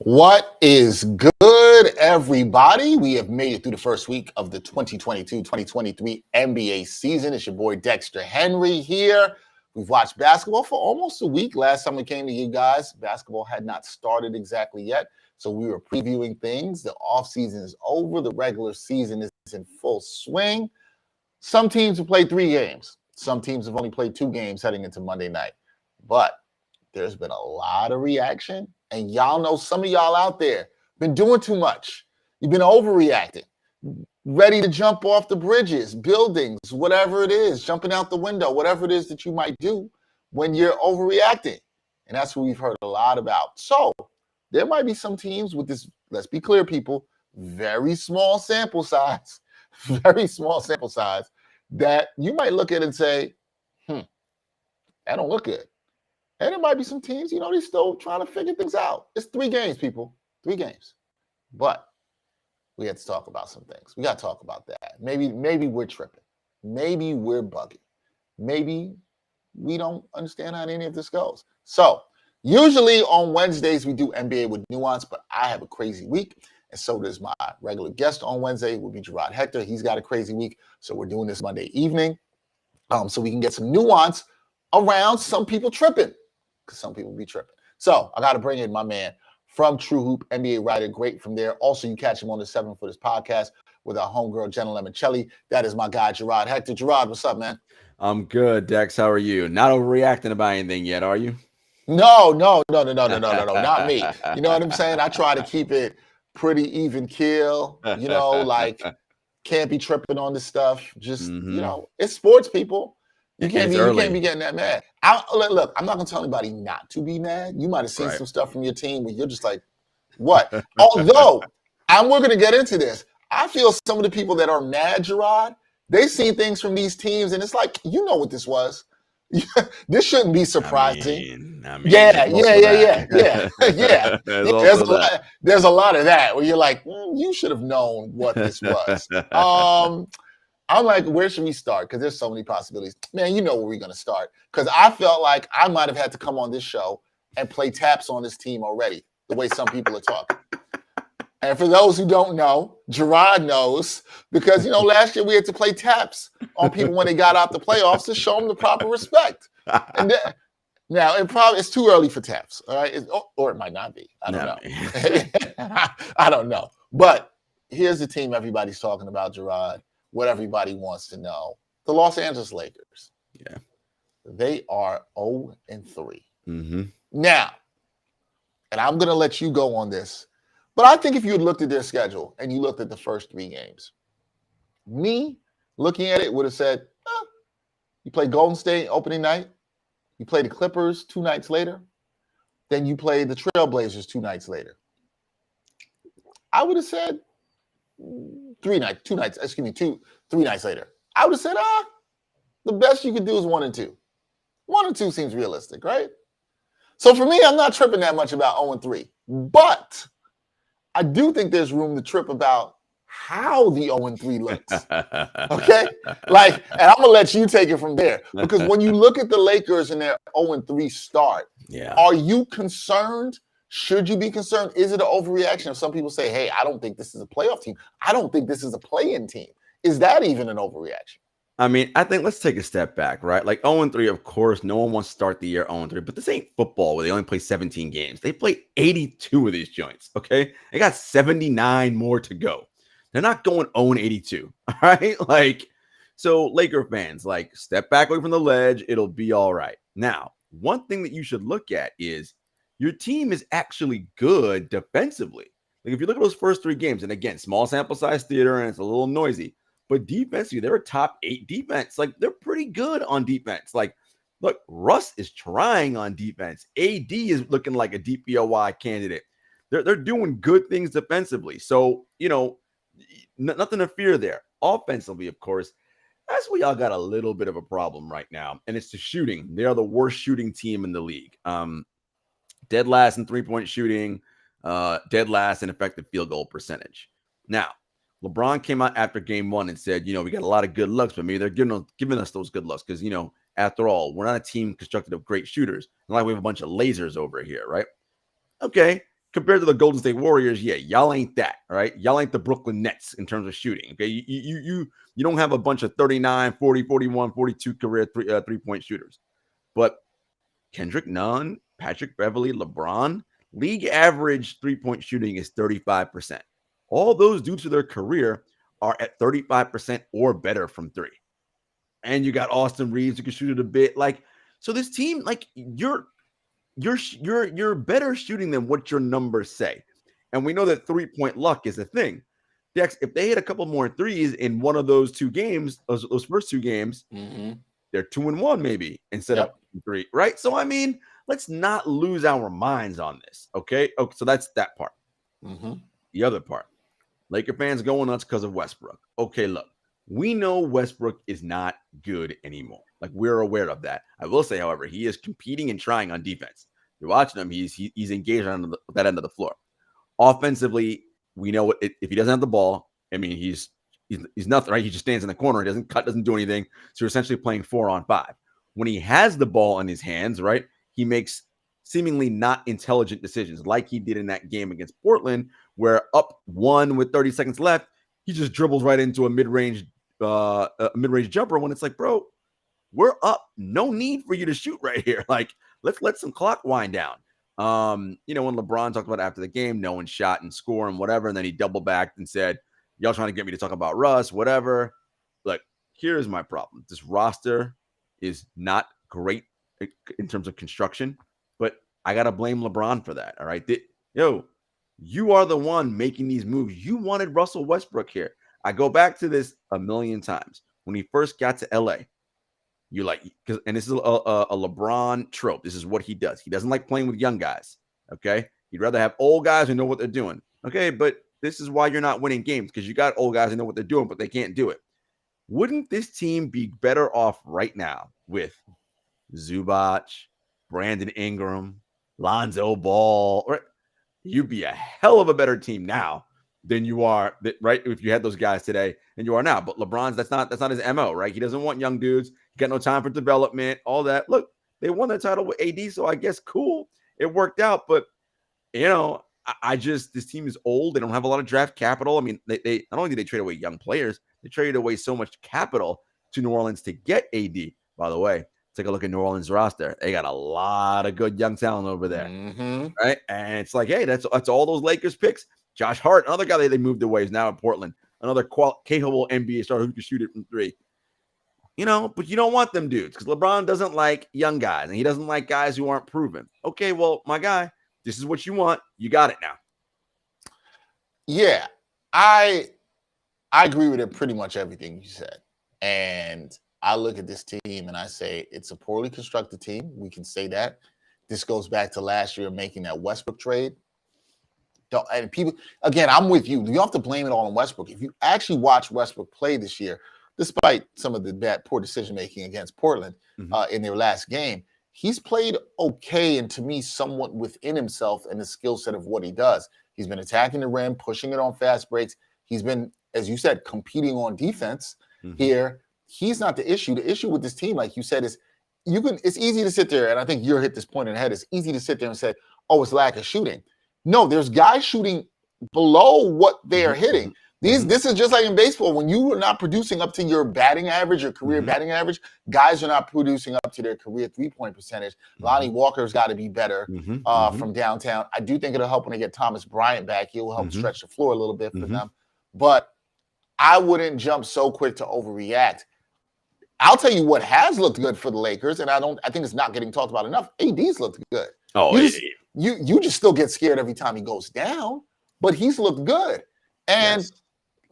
What is good, everybody? We have made it through the first week of the 2022-2023 NBA season. It's your boy Dexter Henry here. We've watched basketball for almost a week. Last time we came to you guys, basketball had not started exactly yet. So we were previewing things. The offseason is over. The regular season is in full swing. Some teams have played 3 games. Some teams have only played 2 games heading into Monday night. But there's been a lot of reaction. And y'all know some of y'all out there been doing too much. You've been overreacting, ready to jump off the bridges, buildings, whatever it is, jumping out the window, whatever it is that you might do when you're overreacting. And that's what we've heard a lot about. So there might be some teams with this, let's be clear, people, very small sample size, that you might look at and say, that don't look good. And there might be some teams, they're still trying to figure things out. It's 3 games, people. 3 games. But we had to talk about some things. We got to talk about that. Maybe we're tripping. Maybe we're bugging. Maybe we don't understand how any of this goes. So usually on Wednesdays, we do NBA with nuance, but I have a crazy week. And so does my regular guest on Wednesday, will be Jarod Hector. He's got a crazy week. So we're doing this Monday evening so we can get some nuance around some people tripping. Because some people be tripping. So I got to bring in my man from True Hoop, NBA writer, great from there. Also, you catch him on the 7 Footers podcast with our homegirl, Jenna Lemoncelli. That is my guy, Jarod Hector. Jarod, what's up, man? I'm good, Dex. How are you? Not overreacting about anything yet, are you? No, not me. You know what I'm saying? I try to keep it pretty even keel, like can't be tripping on this stuff. Just, it's sports, people. You can't be getting that mad. Look, I'm not going to tell anybody not to be mad. You might have seen some stuff from your team where you're just like, what? Although, and we're going to get into this, I feel some of the people that are mad, Jarod, they've seen things from these teams, and it's like, you know what this was. This shouldn't be surprising. Yeah. There's a lot of that where you're like, you should have known what this was. I'm like, where should we start? Because there's so many possibilities. Man, you know where we're going to start. Because I felt like I might have had to come on this show and play taps on this team already, the way some people are talking. And for those who don't know, Jarod knows, because, last year we had to play taps on people when they got out the playoffs to show them the proper respect. And now, it's too early for taps, all right? Or it might not be. I don't know. I don't know. But here's the team everybody's talking about, Jarod. What everybody wants to know. The Los Angeles Lakers. Yeah. They are 0-3. Mm-hmm. Now, and I'm going to let you go on this, but I think if you had looked at their schedule and you looked at the first 3 games, me looking at it would have said, you play Golden State opening night, you play the Clippers 2 nights later, then you play the Trailblazers 2 nights later. I would have said, 3 nights later. I would have said, the best you could do is 1 and 2. 1 and 2 seems realistic, right? So for me, I'm not tripping that much about 0-3. But I do think there's room to trip about how the 0-3 looks. Okay? And I'm going to let you take it from there. Because when you look at the Lakers and their 0-3 start, are you concerned? Should you be concerned? Is it an overreaction? If some people say, hey, I don't think this is a playoff team. I don't think this is a play-in team. Is that even an overreaction? I mean, I think let's take a step back, right? Like 0-3, of course, no one wants to start the year 0-3, but this ain't football where they only play 17 games. They play 82 of these joints, okay? They got 79 more to go. They're not going 0-82, all right? So Laker fans, step back away from the ledge. It'll be all right. Now, one thing that you should look at is your team is actually good defensively. If you look at those first 3 games, and again, small sample size theater, and it's a little noisy, but defensively, they're a top 8 defense. They're pretty good on defense. Look, Russ is trying on defense. AD is looking like a DPOY candidate. They're doing good things defensively. So, nothing to fear there. Offensively, of course, that's where y'all got a little bit of a problem right now, and it's the shooting. They are the worst shooting team in the league. Dead last in 3-point shooting, dead last in effective field goal percentage. Now, LeBron came out after game 1 and said, we got a lot of good looks, but maybe they're giving us those good looks because, after all, we're not a team constructed of great shooters. Not like we have a bunch of lasers over here, right? Okay, compared to the Golden State Warriors, yeah, y'all ain't that, right? Y'all ain't the Brooklyn Nets in terms of shooting. Okay. You don't have a bunch of 39, 40, 41, 42 career three-point shooters. But Kendrick Nunn, Patrick Beverley, LeBron, league average three-point shooting is 35%. All those dudes for their career are at 35% or better from three. And you got Austin Reeves who can shoot it a bit. Like, so this team, like, you're better shooting than what your numbers say. And we know that 3-point luck is a thing. Dex, if they hit a couple more threes in one of those two games, those first two games, they're 2-1 maybe instead of 3, right? So, I mean, let's not lose our minds on this, okay? Okay, so that's that part. The other part, Laker fans going nuts because of Westbrook. Okay, look, we know Westbrook is not good anymore. Like, we're aware of that. I will say, however, he is competing and trying on defense. You're watching him; he's engaged on that end of the floor. Offensively, we know if he doesn't have the ball, I mean, he's nothing, right? He just stands in the corner. He doesn't cut, doesn't do anything. So you're essentially playing 4-on-5. When he has the ball in his hands, right, he makes seemingly not intelligent decisions, like he did in that game against Portland, where up 1 with 30 seconds left, he just dribbles right into a mid-range jumper when it's like, bro, we're up. No need for you to shoot right here. Like, let's let some clock wind down. When LeBron talked about it after the game, no one shot and score and whatever, and then he double backed and said, y'all trying to get me to talk about Russ, whatever. Look, here's my problem. This roster is not great in terms of construction, but I got to blame LeBron for that, all right? You are the one making these moves. You wanted Russell Westbrook here. I go back to this a million times. When he first got to LA, you like, and this is a LeBron trope. This is what he does. He doesn't like playing with young guys, okay? He'd rather have old guys who know what they're doing, okay? But this is why you're not winning games, because you got old guys who know what they're doing, but they can't do it. Wouldn't this team be better off right now with Zubac, Brandon Ingram, Lonzo Ball? Right? You'd be a hell of a better team now than you are, right? If you had those guys today than you are now. But LeBron's that's not his MO, right? He doesn't want young dudes. He got no time for development, all that. Look, they won the title with AD, so I guess cool. It worked out, but this team is old. They don't have a lot of draft capital. I mean, they not only did they trade away young players, they traded away so much capital to New Orleans to get AD. By the way, take a look at New Orleans roster. They got a lot of good young talent over there, right? And it's like, hey, that's all those Lakers picks. Josh Hart, another guy they moved away, is now in Portland. Another capable NBA star who can shoot it from 3. But you don't want them dudes because LeBron doesn't like young guys and he doesn't like guys who aren't proven. Okay, well, my guy, this is what you want. You got it now. Yeah, I agree with it pretty much everything you said. And I look at this team and I say it's a poorly constructed team. We can say that. This goes back to last year making that Westbrook trade. And people, again, I'm with you. You have to blame it all on Westbrook. If you actually watch Westbrook play this year, despite some of the poor decision-making against Portland in their last game, he's played okay and, to me, somewhat within himself and the skill set of what he does. He's been attacking the rim, pushing it on fast breaks. He's been, as you said, competing on defense here. He's not the issue. The issue with this team, like you said, is it's easy to sit there, and I think you hit this point in the head. It's easy to sit there and say, oh, it's lack of shooting. No, there's guys shooting below what they are hitting. This is just like in baseball. When you are not producing up to your batting average, your career batting average, guys are not producing up to their career 3-point percentage. Lonnie Walker's got to be better from downtown. I do think it'll help when they get Thomas Bryant back. He'll help stretch the floor a little bit for them. But I wouldn't jump so quick to overreact. I'll tell you what has looked good for the Lakers, and I think it's not getting talked about enough. AD's looked good. Oh, you just still get scared every time he goes down, but he's looked good. And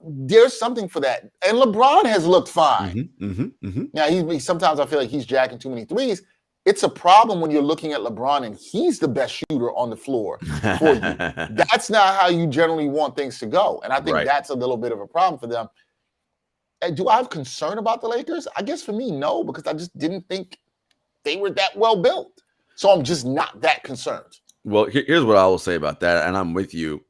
there's something for that. And LeBron has looked fine. Now, sometimes I feel like he's jacking too many threes. It's a problem when you're looking at LeBron and he's the best shooter on the floor for you. That's not how you generally want things to go. And I think that's a little bit of a problem for them. And do I have concern about the Lakers? I guess for me, no, because I just didn't think they were that well built. So I'm just not that concerned. Well, here's what I will say about that, and I'm with you.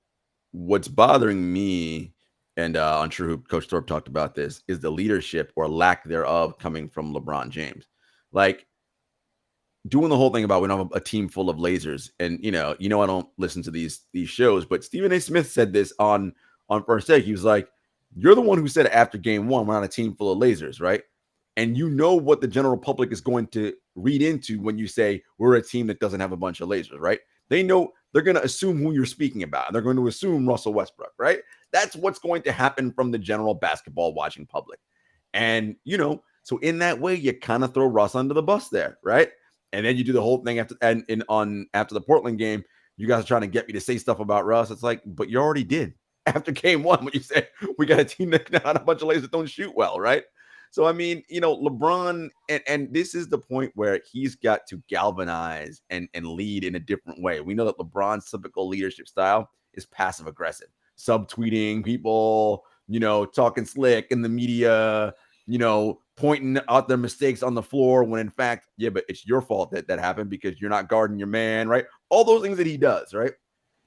What's bothering me, and I'm sure Coach Thorpe talked about this, is the leadership or lack thereof coming from LeBron James. Like, doing the whole thing about we don't have a team full of lasers, and I don't listen to these shows, but Stephen A. Smith said this on First Take. He was like, "You're the one who said after game one we're not a team full of lasers, right?" And you know what the general public is going to read into when you say we're a team that doesn't have a bunch of lasers, right? They know they're going to assume who you're speaking about. And they're going to assume Russell Westbrook, right? That's what's going to happen from the general basketball watching public. And, so in that way, you kind of throw Russ under the bus there, right? And then you do the whole thing after after the Portland game. You guys are trying to get me to say stuff about Russ. It's like, but you already did after game one when you said we got a team that got a bunch of lasers that don't shoot well, right? So, I mean, LeBron, and this is the point where he's got to galvanize and lead in a different way. We know that LeBron's typical leadership style is passive aggressive, subtweeting people, talking slick in the media, pointing out their mistakes on the floor when in fact, yeah, but it's your fault that happened because you're not guarding your man, right? All those things that he does, right?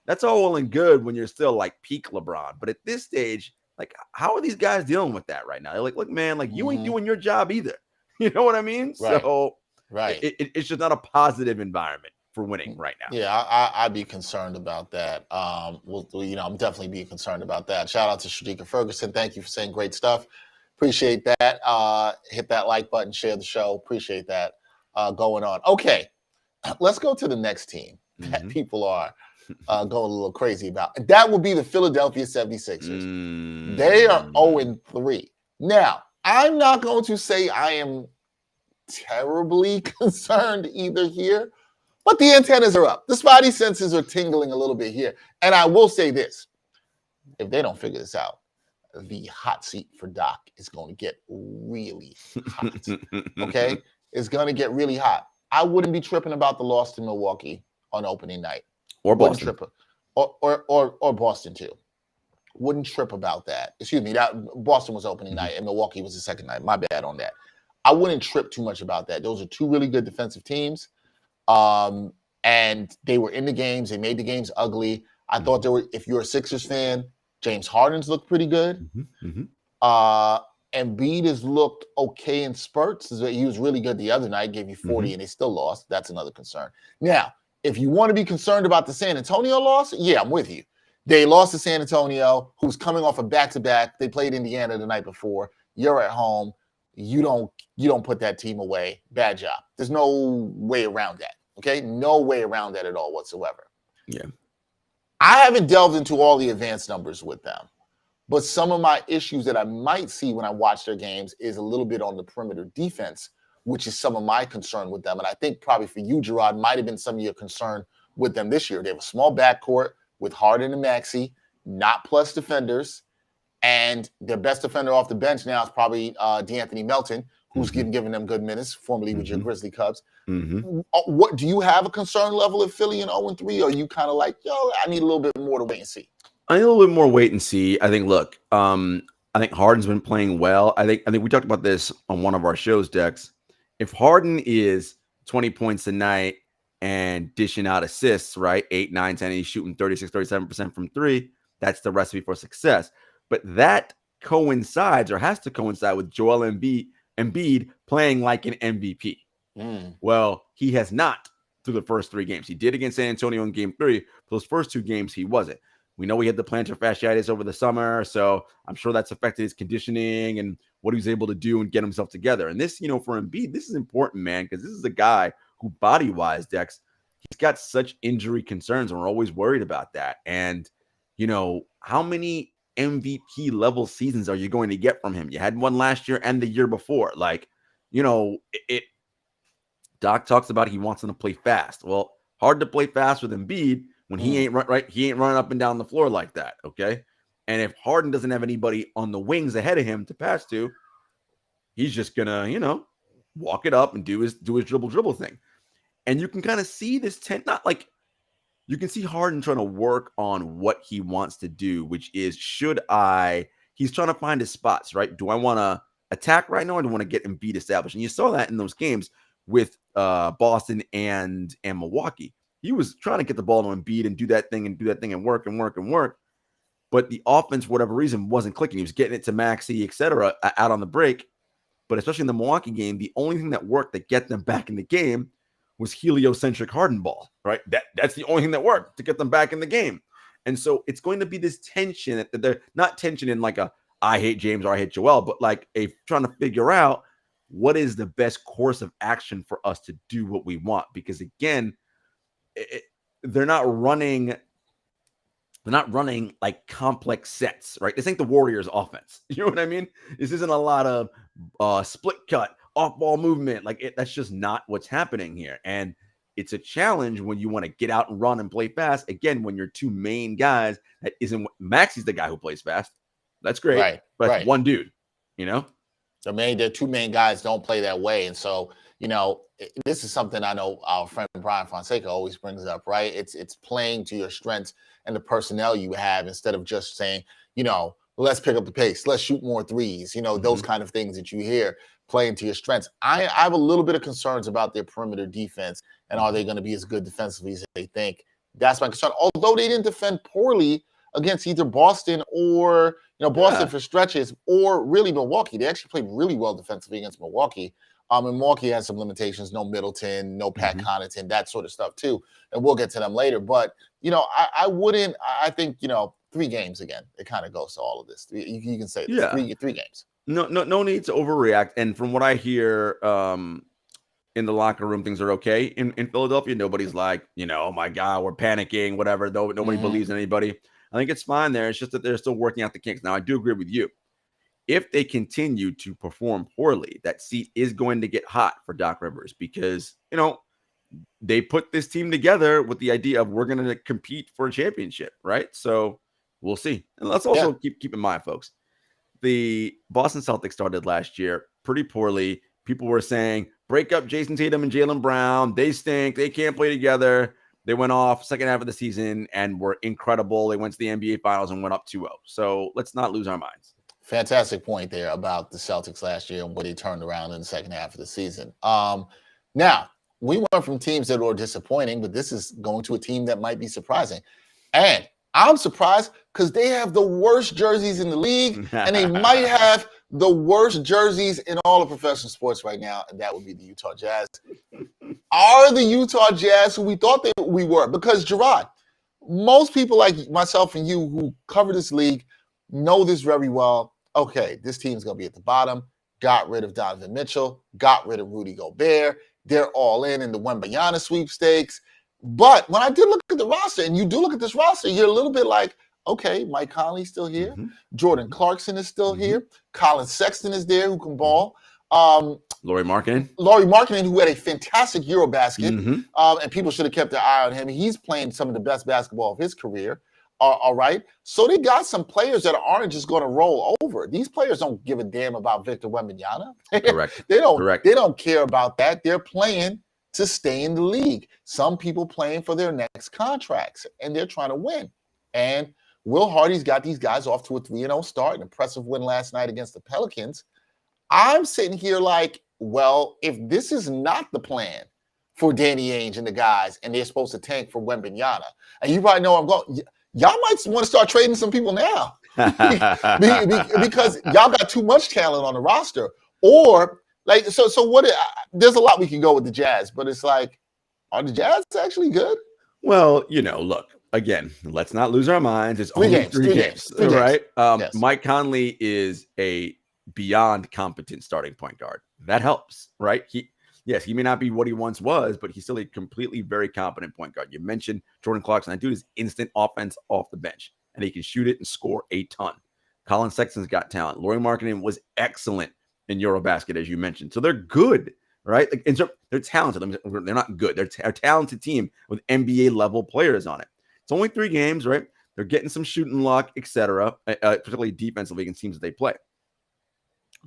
That's all well and good when you're still like peak LeBron. But at this stage, like, how are these guys dealing with that right now? They're like, look, man, like you ain't doing your job either. You know what I mean? Right. So right. It's just not a positive environment for winning right now. Yeah, I'd be concerned about that. I'm definitely being concerned about that. Shout out to Shadika Ferguson. Thank you for saying great stuff. Appreciate that. Hit that like button, share the show. Appreciate that going on. Okay, let's go to the next team that people are going a little crazy about. That would be the Philadelphia 76ers. They are 0-3. Now, I'm not going to say I am terribly concerned either here, but the antennas are up. The spidey senses are tingling a little bit here. And I will say this. If they don't figure this out, the hot seat for Doc is going to get really hot. Okay? It's going to get really hot. I wouldn't be tripping about the loss to Milwaukee on opening night. Or Boston. Or Boston, too. Wouldn't trip about that. Excuse me, that Boston was opening night and Milwaukee was the second night. My bad on that. I wouldn't trip too much about that. Those are two really good defensive teams. And they were in the games. They made the games ugly. I thought if you're a Sixers fan, James Harden's looked pretty good. Embiid has looked okay in spurts. He was really good the other night, gave you 40, and they still lost. That's another concern. Now, if you want to be concerned about the San Antonio loss, yeah, I'm with you. They lost to San Antonio, who's coming off a back-to-back. They played Indiana the night before. You're at home. You don't put that team away. Bad job. There's no way around that. Okay? No way around that at all whatsoever. Yeah. I haven't delved into all the advanced numbers with them, but some of my issues that I might see when I watch their games is a little bit on the perimeter defense, which is some of my concern with them. And I think probably for you, Jarod, might have been some of your concern with them this year. They have a small backcourt with Harden and Maxey, not plus defenders. And their best defender off the bench now is probably DeAnthony Melton, who's given them good minutes, formerly with your Grizzly Cubs. What do you have a concern level at Philly in 0-3? Or are you kind of like, I need a little bit more to wait and see? I need a little bit more wait and see. I think, look, I think Harden's been playing well. I think we talked about this on one of our shows, Dex. If Harden is 20 points a night and dishing out assists, right? 8, 9, 10, and he's shooting 36, 37% from three, that's the recipe for success. But that coincides or has to coincide with Joel Embiid playing like an MVP. Well, he has not through the first 3 games. He did against San Antonio in game 3. For those first 2 games, he wasn't. We know he had the plantar fasciitis over the summer, so I'm sure that's affected his conditioning and what he was able to do and get himself together. And this, for Embiid, this is important, man, because this is a guy who body-wise, Dex, he's got such injury concerns, and we're always worried about that. And, how many MVP level seasons are you going to get from him? You had one last year and the year before. Like, Doc talks about he wants him to play fast. Well, hard to play fast with Embiid when he ain't he ain't running up and down the floor like that. Okay. And if Harden doesn't have anybody on the wings ahead of him to pass to, he's just gonna, walk it up and do his dribble thing. And you can kind of see this you can see Harden trying to work on what he wants to do, which is he's trying to find his spots, right? Do I want to attack right now or do I want to get Embiid established? And you saw that in those games with Boston and Milwaukee. He was trying to get the ball to Embiid and do that thing and work. But the offense, for whatever reason, wasn't clicking. He was getting it to Maxey, etc., out on the break. But especially in the Milwaukee game, the only thing that worked that get them back in the game was heliocentric Harden ball, right? That's the only thing that worked to get them back in the game. And so it's going to be this tension that they're not tension in like a I hate James or I hate Joel, but like a trying to figure out what is the best course of action for us to do what we want. Because again, they're not running like complex sets, right? This ain't the Warriors offense. You know what I mean? This isn't a lot of split cut, off ball movement. Like that's just not what's happening here. And it's a challenge when you want to get out and run and play fast. Again, when your two main guys, that isn't Maxi's the guy who plays fast. That's great. Right. But Right. one dude, you know? Their two main guys don't play that way. And so, this is something I know our friend Brian Fonseca always brings up, right? It's playing to your strengths and the personnel you have instead of just saying, let's pick up the pace, let's shoot more threes, those kind of things that you hear, playing to your strengths. I have a little bit of concerns about their perimeter defense, and are they going to be as good defensively as they think? That's my concern. Although they didn't defend poorly against either Boston or, Boston for stretches, or really Milwaukee. They actually played really well defensively against Milwaukee. And Milwaukee has some limitations, no Middleton, no Pat Connaughton, that sort of stuff too. And we'll get to them later. But, I think, 3 games again, it kind of goes to all of this. You can say this, three games. No need to overreact. And from what I hear in the locker room, things are okay in Philadelphia. Nobody's like, oh my God, we're panicking, whatever. Nobody believes in anybody. I think it's fine there. It's just that they're still working out the kinks. Now, I do agree with you. If they continue to perform poorly, that seat is going to get hot for Doc Rivers because, they put this team together with the idea of we're going to compete for a championship, right? So we'll see. And let's also keep in mind, folks, the Boston Celtics started last year pretty poorly. People were saying, break up Jason Tatum and Jaylen Brown. They stink. They can't play together. They went off second half of the season and were incredible. They went to the NBA Finals and went up 2-0. So let's not lose our minds. Fantastic point there about the Celtics last year and what they turned around in the second half of the season. Now, we went from teams that were disappointing, but this is going to a team that might be surprising. And I'm surprised because they have the worst jerseys in the league, and they might have the worst jerseys in all of professional sports right now, and that would be the Utah Jazz. Are the Utah Jazz who we thought we were? Because, Jarod, most people like myself and you who cover this league know this very well. Okay, this team's going to be at the bottom. Got rid of Donovan Mitchell. Got rid of Rudy Gobert. They're all in the Wembanyama sweepstakes. But when I did look at the roster, and you do look at this roster, you're a little bit like, okay, Mike Conley's still here. Jordan Clarkson is still here. Colin Sexton is there who can ball. Lauri Markkanen, who had a fantastic Eurobasket, and people should have kept their eye on him. He's playing some of the best basketball of his career. All right. So they got some players that aren't just going to roll over. These players don't give a damn about Victor Wembanyama. Correct. They don't care about that. They're playing to stay in the league. Some people playing for their next contracts, and they're trying to win. And Will Hardy's got these guys off to a 3-0 start, an impressive win last night against the Pelicans. I'm sitting here like, well, if this is not the plan for Danny Ainge and the guys, and they're supposed to tank for Wembanyama, and you probably know I'm going, y'all might want to start trading some people now because y'all got too much talent on the roster. Or like, so what? There's a lot we can go with the Jazz, but it's like, are the Jazz actually good? Well, look, again, let's not lose our minds. It's only three games, right? Yes. Mike Conley is a beyond competent starting point guard. That helps, right? He may not be what he once was, but he's still a completely very competent point guard. You mentioned Jordan Clarkson. That dude is instant offense off the bench, and he can shoot it and score a ton. Colin Sexton's got talent. Lauri Markkanen was excellent in Eurobasket, as you mentioned. So they're good, right? They're talented. They're not good. They're a talented team with NBA-level players on it. It's only 3 games, right? They're getting some shooting luck, etc., particularly defensively in teams that they play.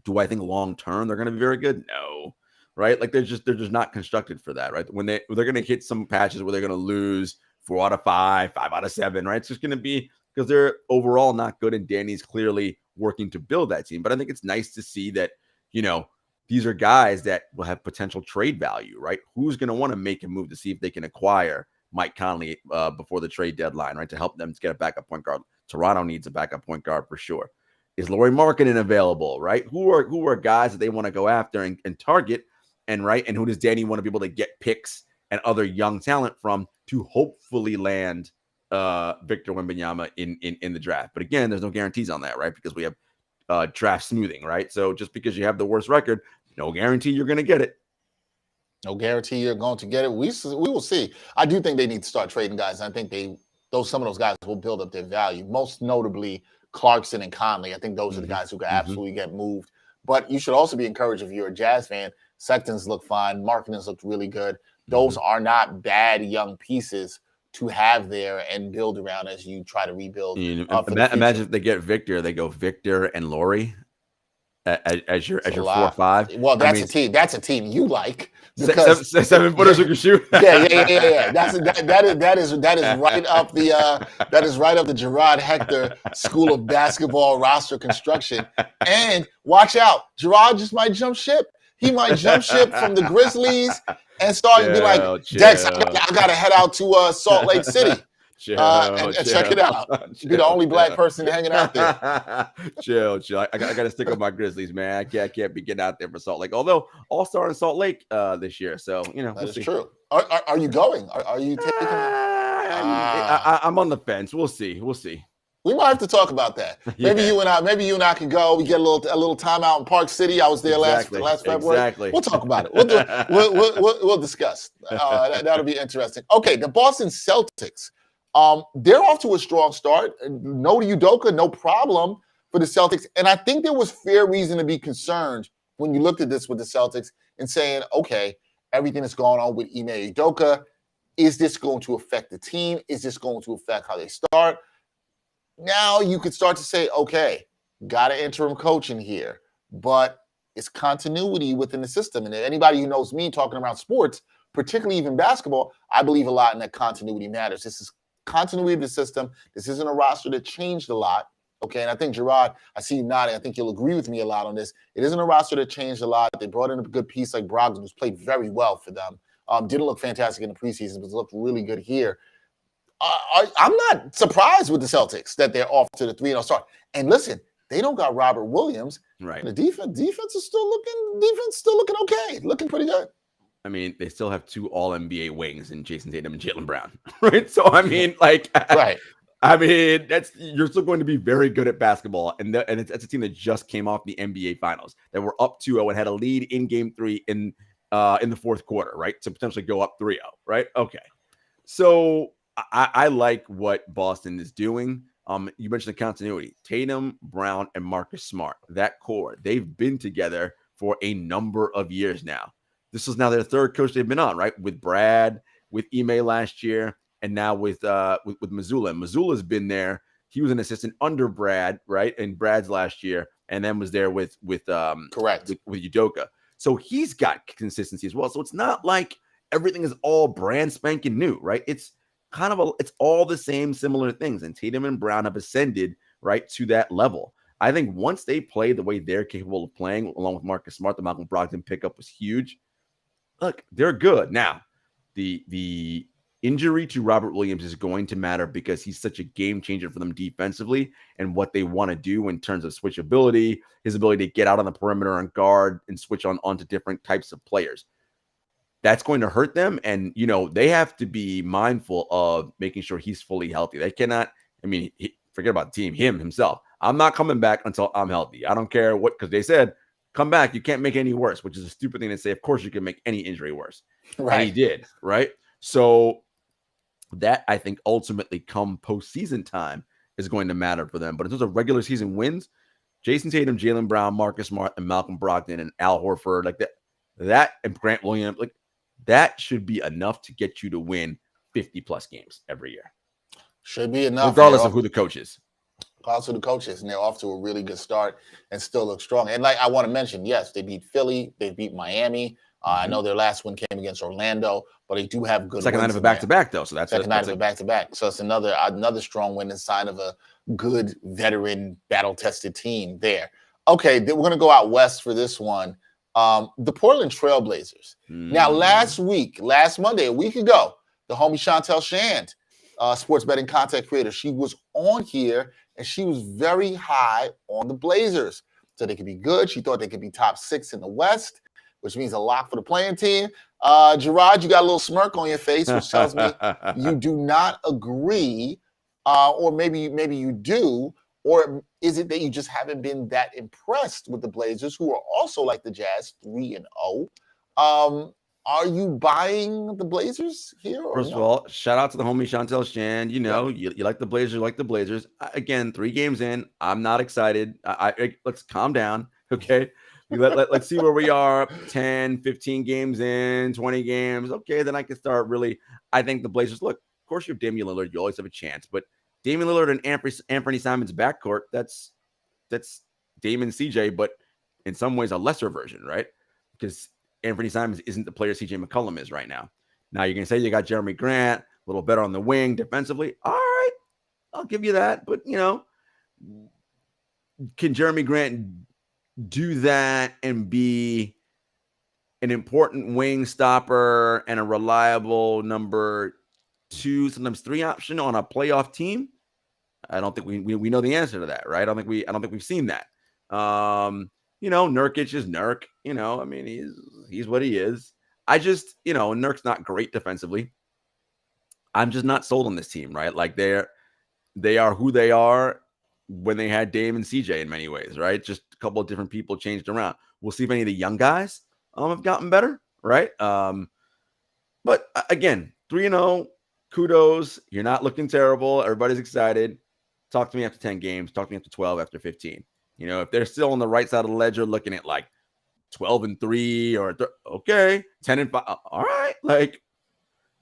Do I think long-term they're going to be very good? No. Right? Like they're just not constructed for that, right? When they're going to hit some patches where they're going to lose 4 out of 5, 5 out of 7, right? It's just going to be because they're overall not good, and Danny's clearly working to build that team. But I think it's nice to see that, these are guys that will have potential trade value, right? Who's going to want to make a move to see if they can acquire Mike Conley before the trade deadline, right? To help them to get a backup point guard. Toronto needs a backup point guard for sure. Is Lauri Markkanen available, right? Who are guys that they want to go after and target? And who does Danny want to be able to get picks and other young talent from to hopefully land Victor Wembanyama in the draft. But again, there's no guarantees on that, right? Because we have draft smoothing, right? So just because you have the worst record, no guarantee you're going to get it. No guarantee you're going to get it. We will see. I do think they need to start trading guys. I think some of those guys will build up their value. Most notably, Clarkson and Conley. I think those are the guys who could absolutely get moved. But you should also be encouraged if you're a Jazz fan. Sexton's look fine. Markkanen's looked really good. Those are not bad young pieces to have there and build around as you try to rebuild. Imagine if they get Victor, they go Victor and Laurie as your 4 or 5. Well, a team. That's a team you like. Because 7-footers who can shoot. Yeah. That is right up the Jarod Hector School of Basketball roster construction. And watch out, Jarod just might jump ship. He might jump ship from the Grizzlies and start to be like, Dex, I got to head out to Salt Lake City. And check it out. Be the only black person hanging out there. Chill. I got to stick with my Grizzlies, man. I can't be getting out there for Salt Lake. Although All-Star in Salt Lake this year, so that is true. Are you going? Are you taking? I'm on the fence. We'll see. We might have to talk about that. Maybe you and I can go. We get a little time out in Park City. I was there last February. Exactly. We'll talk about it. We'll discuss. That'll be interesting. Okay, the Boston Celtics. They're off to a strong start. No Udoka, no problem for the Celtics. And I think there was fair reason to be concerned when you looked at this with the Celtics and saying, okay, everything that's going on with Ime Udoka, is this going to affect the team? Is this going to affect how they start? Now you could start to say, okay, got an interim coach in here, but it's continuity within the system. And anybody who knows me talking around sports, particularly even basketball, I believe a lot in that continuity matters. This is continuity of the system. This isn't a roster that changed a lot. Okay, and I think, Jarod, I see you nodding. I think you'll agree with me a lot on this. It isn't a roster that changed a lot. They brought in a good piece like Brogdon, who's played very well for them. Didn't look fantastic in the preseason, but looked really good here. I'm not surprised with the Celtics that they're off to the 3-0 start. And listen, they don't got Robert Williams. Right. The defense is still looking okay, looking pretty good. I mean, they still have 2 All-NBA wings in Jason Tatum and Jaylen Brown, right? So I mean, right. I mean, you're still going to be very good at basketball, and it's a team that just came off the NBA Finals that were up 2-0 and had a lead in Game 3 in the fourth quarter, right? To potentially go up 3-0, right? Okay, so I like what Boston is doing. You mentioned the continuity: Tatum, Brown, and Marcus Smart. That core, they've been together for a number of years now. This is now their third coach they've been on, right? With Brad, with Ime last year, and now with Mazzulla. And Mazzulla's been there. He was an assistant under Brad, right? In Brad's last year, and then was there with Udoka. So he's got consistency as well. So it's not like everything is all brand spanking new, right? It's it's all the same similar things. And Tatum and Brown have ascended right to that level. I think once they play the way they're capable of playing, along with Marcus Smart, the Malcolm Brogdon pickup was huge. Look, they're good. Now, the injury to Robert Williams is going to matter because he's such a game changer for them defensively and what they want to do in terms of switchability, his ability to get out on the perimeter and guard and switch onto different types of players. That's going to hurt them. And, they have to be mindful of making sure he's fully healthy. They cannot, forget about the team, himself. I'm not coming back until I'm healthy. I don't care because they said, come back, you can't make any worse, which is a stupid thing to say. Of course, you can make any injury worse. Right. And he did, right? So that, I think, ultimately come postseason time is going to matter for them. But in terms of regular season wins, Jason Tatum, Jaylen Brown, Marcus Smart, and Malcolm Brogdon, and Al Horford, that and Grant Williams, that should be enough to get you to win 50-plus games every year. Should be enough. Regardless of who the coach is. Also the coaches, and they're off to a really good start and still look strong. And I want to mention, yes, they beat Philly, they beat Miami. I know their last one came against Orlando, but they do have good second night of a back-to-back, though. So that's second night of a back-to-back. So it's another strong win and sign of a good veteran, battle-tested team there. Okay, we're going to go out west for this one. The Portland Trailblazers. Now, last Monday, a week ago, the homie Chantel Shand, sports betting content creator, she was on here, and she was very high on the Blazers. So they could be good. She thought they could be top 6 in the West. which means a lock for the playing team. Jarod, you got a little smirk on your face, which tells me you do not agree, or maybe you do, or is it that you just haven't been that impressed with the Blazers, who are also like the Jazz, 3-0? Are you buying the Blazers here? Or First of all, shout out to the homie Chantel Shan. You know, you like the Blazers, you like the Blazers. Again, 3 games in, I'm not excited. Let's calm down, okay? Let's see where we are 10, 15 games in, 20 games. Okay, then I can start really. I think the Blazers, look, of course you have Damian Lillard. You always have a chance. But Damian Lillard and Anthony Simons backcourt, that's Dame and CJ, but in some ways a lesser version, right? Because Anthony Simons isn't the player CJ McCollum is right now. Now you're going to say you got Jeremy Grant, a little better on the wing defensively. All right, I'll give you that. But, you know, can Jeremy Grant do that and be an important wing stopper and a reliable number 2, sometimes 3 option on a playoff team? I don't think we know the answer to that, right? I don't think we've seen that. You know, Nurkic is Nurk. You know, I mean, he's what he is. I just, you know, Nurk's not great defensively. I'm just not sold on this team, right? Like they are who they are when they had Dame and CJ in many ways, right? Just a couple of different people changed around. We'll see if any of the young guys have gotten better, right? But again, 3-0, kudos. You're not looking terrible. Everybody's excited. Talk to me after 10 games. Talk to me after 12, after 15. You know, if they're still on the right side of the ledger looking at like 12-3 or okay, 10-5, all right, like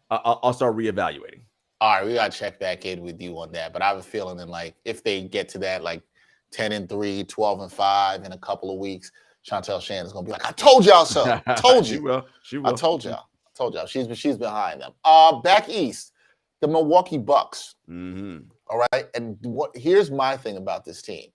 I'll start reevaluating. All right, we got to check back in with you on that. But I have a feeling that, like, if they get to that, like, 10-3, 12-5 in a couple of weeks, Chantel Shan is going to be like, I told y'all so. I told you. She will. I told y'all. She's behind them. Back east, the Milwaukee Bucks. Mm-hmm. All right. And here's my thing about this team.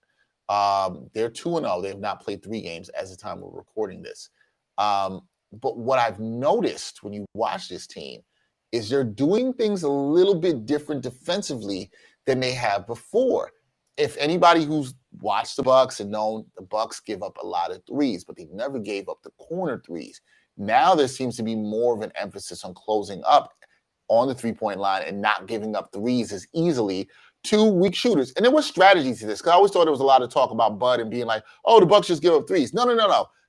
They're 2-0. They have not played 3 games as the time we're recording this. But what I've noticed when you watch this team is they're doing things a little bit different defensively than they have before. If anybody who's watched the Bucks and known the Bucks give up a lot of threes, but they never gave up the corner threes. Now there seems to be more of an emphasis on closing up on the 3-point line and not giving up threes as easily to weak shooters. And there was strategy to this, because I always thought there was a lot of talk about Bud and being like, oh, the Bucks just give up threes. No.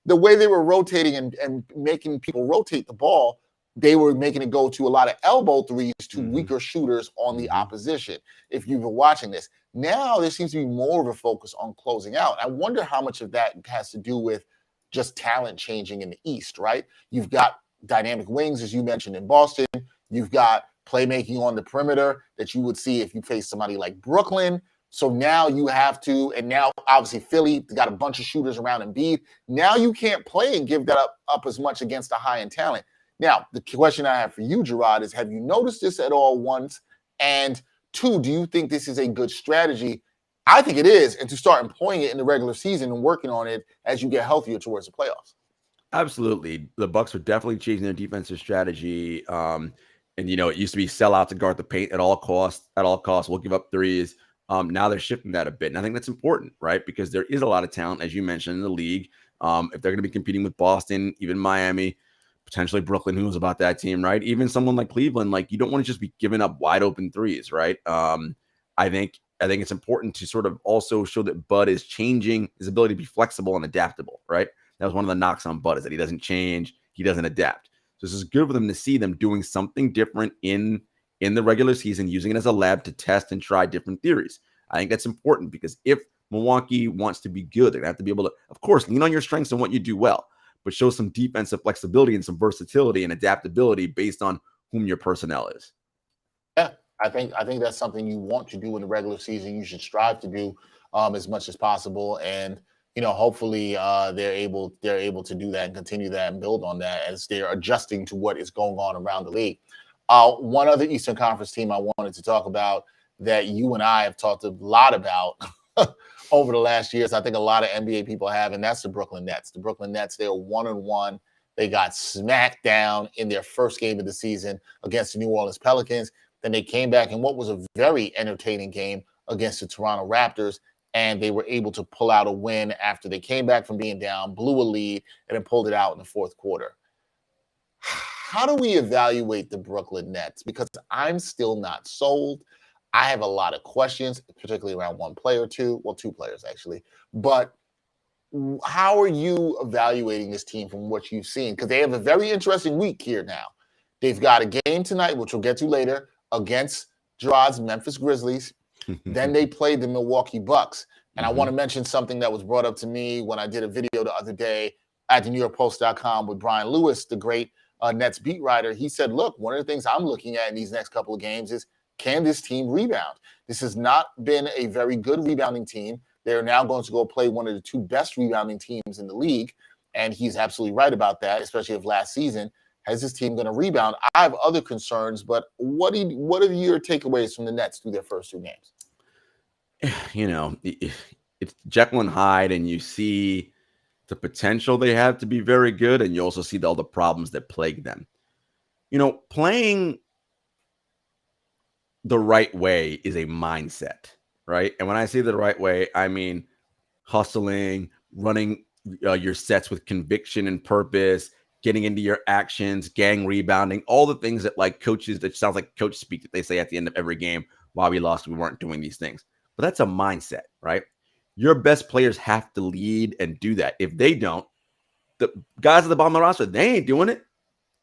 The way they were rotating and making people rotate the ball, they were making it go to a lot of elbow threes to weaker shooters on the opposition, if you've been watching this. Now there seems to be more of a focus on closing out. I wonder how much of that has to do with just talent changing in the East, right? You've got dynamic wings, as you mentioned, in Boston. You've got playmaking on the perimeter that you would see if you face somebody like Brooklyn. So now you have to, and now obviously Philly got a bunch of shooters around Embiid. Now you can't play and give that up as much against a high-end talent. Now, the question I have for you, Jarod, is have you noticed this at all once? And 2, do you think this is a good strategy? I think it is, and to start employing it in the regular season and working on it as you get healthier towards the playoffs. Absolutely. The Bucks are definitely changing their defensive strategy. And, you know, it used to be sell out to guard the paint at all costs. We'll give up threes. Now they're shifting that a bit. And I think that's important, right? Because there is a lot of talent, as you mentioned, in the league. If they're going to be competing with Boston, even Miami, potentially Brooklyn, who knows about that team, right? Even someone like Cleveland, like, you don't want to just be giving up wide open threes, right? I think it's important to sort of also show that Bud is changing his ability to be flexible and adaptable, right? That was one of the knocks on Bud, is that he doesn't change, he doesn't adapt. So this is good for them to see them doing something different in the regular season, using it as a lab to test and try different theories. I think that's important, because if Milwaukee wants to be good, they're going to have to be able to, of course, lean on your strengths and what you do well, but show some defensive flexibility and some versatility and adaptability based on whom your personnel is. Yeah, I think that's something you want to do in the regular season. You should strive to do as much as possible, and you know, hopefully they're able to do that and continue that and build on that as they're adjusting to what is going on around the league. One other Eastern Conference team I wanted to talk about that you and I have talked a lot about over the last years, I think a lot of NBA people have, and that's the Brooklyn Nets. The Brooklyn Nets, they are 1-1. They got smacked down in their first game of the season against the New Orleans Pelicans. Then they came back in what was a very entertaining game against the Toronto Raptors. and they were able to pull out a win after they came back from being down, blew a lead, and then pulled it out in the fourth quarter. How do we evaluate the Brooklyn Nets? Because I'm still not sold. I have a lot of questions, particularly around one player, two players actually. But how are you evaluating this team from what you've seen? Because they have a very interesting week here now. They've got a game tonight, which we'll get to later, against Jarod's Memphis Grizzlies. Then they played the Milwaukee Bucks. And I want to mention something that was brought up to me when I did a video the other day at the NewYorkPost.com with Brian Lewis, the great Nets beat writer. He said, look, one of the things I'm looking at in these next couple of games is, can this team rebound? This has not been a very good rebounding team. They're now going to go play one of the two best rebounding teams in the league. And he's absolutely right about that, especially if last season. Has this team going to rebound? I have other concerns, but what are your takeaways from the Nets through their first two games? You know, it's Jekyll and Hyde, and you see the potential they have to be very good, and you also see all the problems that plague them. You know, playing the right way is a mindset, right? And when I say the right way, I mean hustling, running your sets with conviction and purpose, getting into your actions, gang rebounding, all the things that like coaches, that sounds like coach speak that they say at the end of every game, why we lost, we weren't doing these things. But that's a mindset, right? Your best players have to lead and do that. If they don't, the guys at the bottom of the roster, they ain't doing it,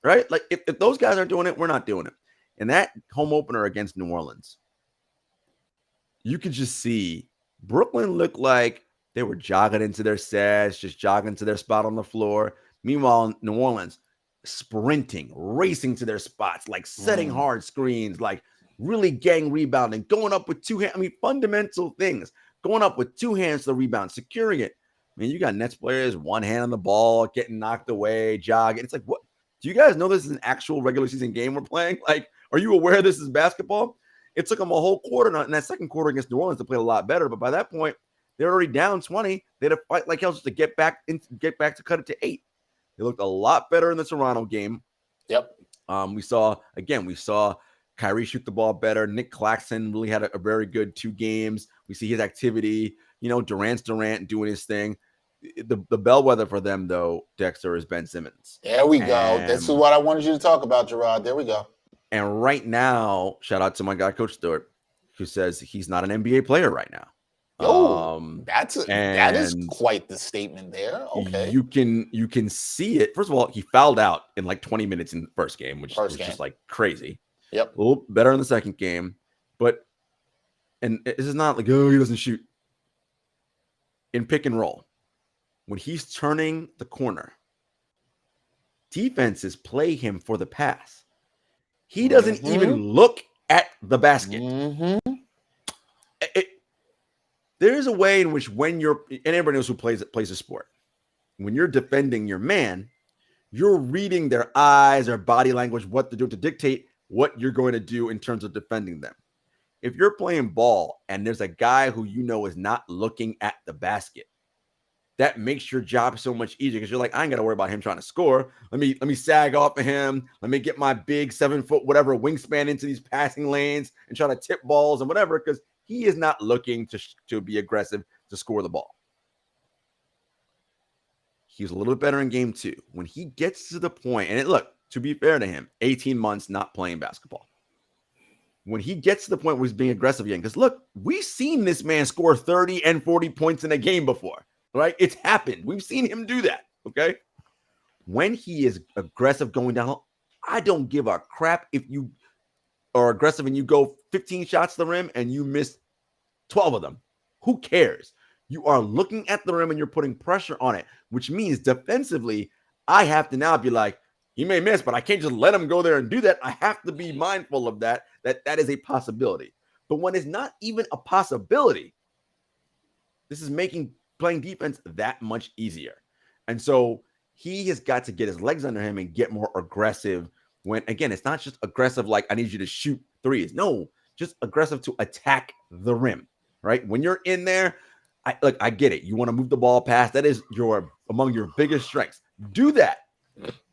right? Like if those guys aren't doing it, we're not doing it. And that home opener against New Orleans, you could just see Brooklyn look like they were jogging into their sets, just jogging to their spot on the floor. Meanwhile, New Orleans sprinting, racing to their spots, like setting hard screens, like really gang rebounding, going up with two hands. I mean, fundamental things. Going up with two hands to the rebound, securing it. I mean, you got Nets players, one hand on the ball, getting knocked away, jogging. It's like, what? Do you guys know this is an actual regular season game we're playing? Like, are you aware this is basketball? It took them a whole quarter. In that second quarter against New Orleans to play a lot better. But by that point, they're already down 20. They had to fight like hell just to get back to cut it to 8. They looked a lot better in the Toronto game. Yep. We saw Kyrie shoot the ball better. Nick Claxton really had a very good 2 games. We see his activity. You know, Durant doing his thing. The bellwether for them, though, Dexter, is Ben Simmons. There we go. This is what I wanted you to talk about, Jarod. There we go. And right now, shout out to my guy, Coach Stewart, who says he's not an NBA player right now. That is quite the statement there. Okay. You can see it. First of all, he fouled out in like 20 minutes in the first game, which was just like crazy. Yep. A little better in the second game. And this is not like, oh, he doesn't shoot. In pick and roll, when he's turning the corner, defenses play him for the pass. He doesn't even look at the basket. There is a way in which when you're, and everybody knows who plays a sport, when you're defending your man, you're reading their eyes, their body language, what to do to dictate what you're going to do in terms of defending them. If you're playing ball and there's a guy who you know is not looking at the basket, that makes your job so much easier because you're like, I ain't got to worry about him trying to score. Let me sag off of him. Let me get my big 7-foot whatever wingspan into these passing lanes and try to tip balls and whatever, because he is not looking to be aggressive to score the ball. He was a little bit better in game 2. When he gets to the point, and look, to be fair to him, 18 months not playing basketball. When he gets to the point where he's being aggressive again, because look, we've seen this man score 30 and 40 points in a game before, right? It's happened. We've seen him do that, okay? When he is aggressive going down, I don't give a crap if you are aggressive and you go 15 shots to the rim and you miss 12 of them. Who cares? You are looking at the rim and you're putting pressure on it, which means defensively, I have to now be like, he may miss, but I can't just let him go there and do that. I have to be mindful of that is a possibility. But when it's not even a possibility, this is making playing defense that much easier. And so he has got to get his legs under him and get more aggressive when, again, it's not just aggressive like I need you to shoot threes. No, just aggressive to attack the rim, right? When you're in there, I get it. You want to move the ball past. That is among your biggest strengths. Do that.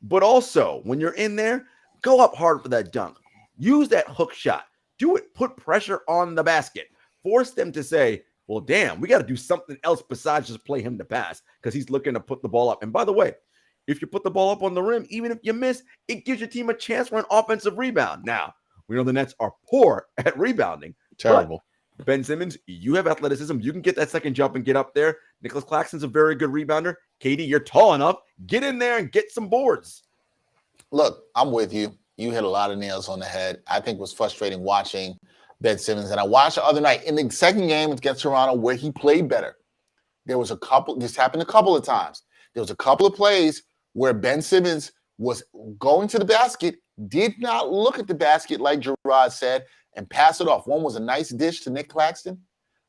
But also, when you're in there, go up hard for that dunk. Use that hook shot. Do it. Put pressure on the basket. Force them to say, Well, damn, we got to do something else besides just play him to pass because he's looking to put the ball up. And by the way, if you put the ball up on the rim, even if you miss, it gives your team a chance for an offensive rebound. Now, we know the Nets are poor at rebounding. Terrible. Ben Simmons, you have athleticism. You can get that second jump and get up there. Nicholas Claxton's a very good rebounder. Katie, you're tall enough. Get in there and get some boards. Look, I'm with you. You hit a lot of nails on the head. I think it was frustrating watching Ben Simmons. And I watched the other night in the second game against Toronto where he played better. There was this happened a couple of times. There was a couple of plays where Ben Simmons was going to the basket, did not look at the basket like Jarod said, and pass it off. One was a nice dish to Nick Claxton.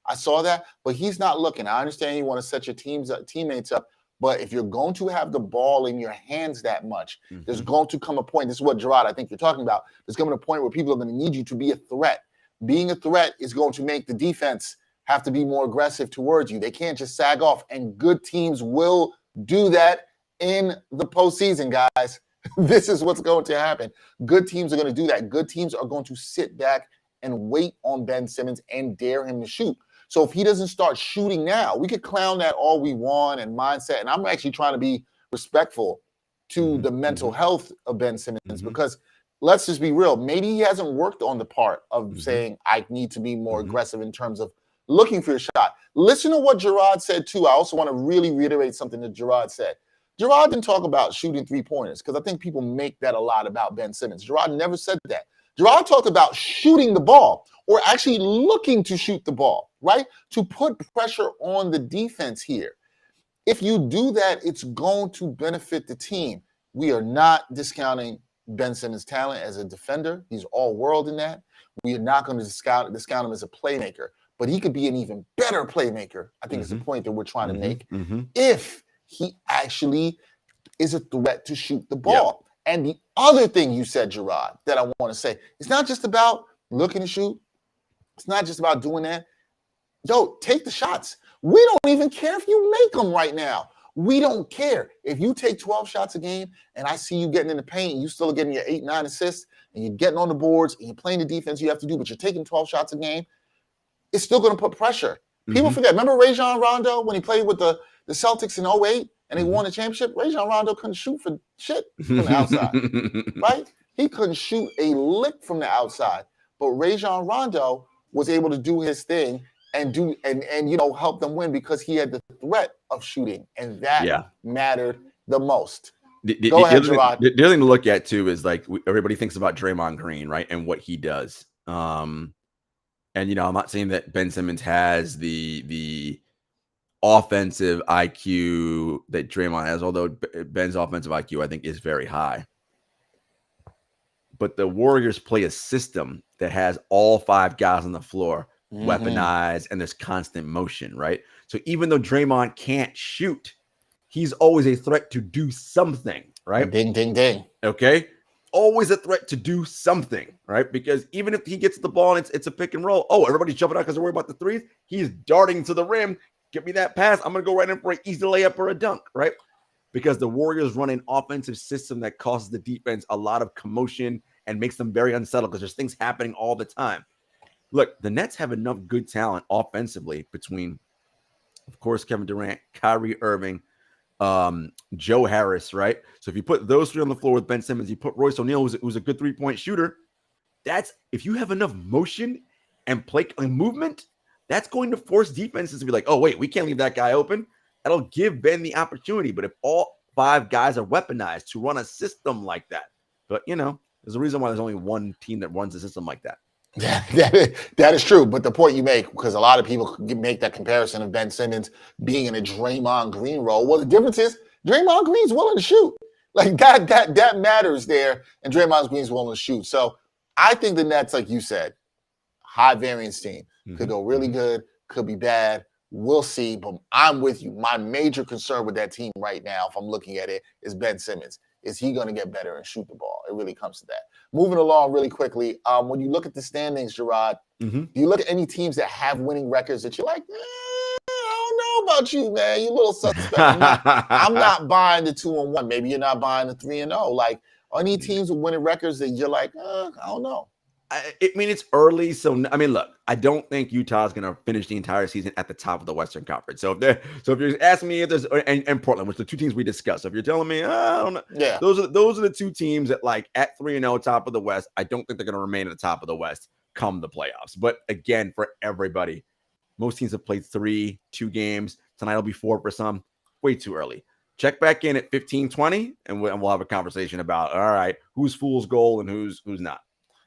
I saw that, but he's not looking. I understand you want to set your teammates up, but if you're going to have the ball in your hands that much, there's going to come a point. This is what, Jarod, I think you're talking about. There's coming a point where people are going to need you to be a threat. Being a threat is going to make the defense have to be more aggressive towards you. They can't just sag off, and good teams will do that in the postseason, guys. This is what's going to happen. Good teams are going to do that. Good teams are going to sit back and wait on Ben Simmons and dare him to shoot. So if he doesn't start shooting now, we could clown that all we want and mindset. And I'm actually trying to be respectful to the mental health of Ben Simmons because let's just be real. Maybe he hasn't worked on the part of saying, I need to be more aggressive in terms of looking for a shot. Listen to what Jarod said, too. I also want to really reiterate something that Jarod said. Jarod didn't talk about shooting three-pointers because I think people make that a lot about Ben Simmons. Jarod never said that. Jarod talked about shooting the ball or actually looking to shoot the ball, right? To put pressure on the defense here. If you do that, it's going to benefit the team. We are not discounting Ben Simmons' talent as a defender. He's all-world in that. We are not going to discount him as a playmaker, but he could be an even better playmaker. I think it's the point that we're trying to make. If he actually is a threat to shoot the ball. Yep. And the other thing you said, Jarod, that I want to say, it's not just about looking to shoot. It's not just about doing that. Yo, take the shots. We don't even care if you make them right now. We don't care. If you take 12 shots a game and I see you getting in the paint and you still getting your 8, 9 assists and you're getting on the boards and you're playing the defense you have to do, but you're taking 12 shots a game, it's still going to put pressure. People forget. Remember Rajon Rondo when he played with the Celtics in 2008 and they won the championship? Rajon Rondo couldn't shoot for shit from the outside, right? He couldn't shoot a lick from the outside. But Rajon Rondo was able to do his thing and help them win because he had the threat of shooting, and that mattered the most. Go ahead, Jarod. The other thing to look at too is like everybody thinks about Draymond Green, right, and what he does. And I'm not saying that Ben Simmons has the offensive IQ that Draymond has, although Ben's offensive IQ I think is very high. But the Warriors play a system that has all 5 guys on the floor weaponized, and there's constant motion, right? So even though Draymond can't shoot, he's always a threat to do something, right? Ding, ding, ding. Okay? Always a threat to do something, right? Because even if he gets the ball and it's a pick and roll, everybody's jumping out because they're worried about the threes. He's darting to the rim. Give me that pass. I'm going to go right in for an easy layup or a dunk, right? Because the Warriors run an offensive system that causes the defense a lot of commotion and makes them very unsettled because there's things happening all the time. Look, the Nets have enough good talent offensively between, of course, Kevin Durant, Kyrie Irving, Joe Harris, right? So if you put those 3 on the floor with Ben Simmons, you put Royce O'Neal, who's a good 3-point shooter. That's if you have enough motion and play and movement, that's going to force defenses to be like, oh, wait, we can't leave that guy open. That'll give Ben the opportunity. But if all 5 guys are weaponized to run a system like that, but there's a reason why there's only one team that runs a system like that. That is true. But the point you make, because a lot of people make that comparison of Ben Simmons being in a Draymond Green role. Well, the difference is Draymond Green's willing to shoot. Like that matters there, and Draymond Green's willing to shoot. So I think the Nets, like you said, high variance team. Could go really good, could be bad. We'll see. But I'm with you. My major concern with that team right now, if I'm looking at it, is Ben Simmons. Is he going to get better and shoot the ball? It really comes to that. Moving along really quickly, when you look at the standings, Jarod, do you look at any teams that have winning records that you're like, I don't know about you, man. You little suspect. I'm not buying the 2-1. Maybe you're not buying the 3-0. Like, any teams with winning records that you're like, I don't know. I mean, it's early, so I mean, look, I don't think Utah's going to finish the entire season at the top of the Western Conference. So if you're asking me if there's and Portland, which are the two teams we discussed, so if you're telling me, I don't know, Yeah. those are the two teams that like at 3-0 top of the West. I don't think they're going to remain at the top of the West come the playoffs. But again, for everybody, most teams have played 3-2 games. Tonight will be 4 for some. Way too early. Check back in at 15-20, and we'll have a conversation about all right, who's fool's goal and who's not.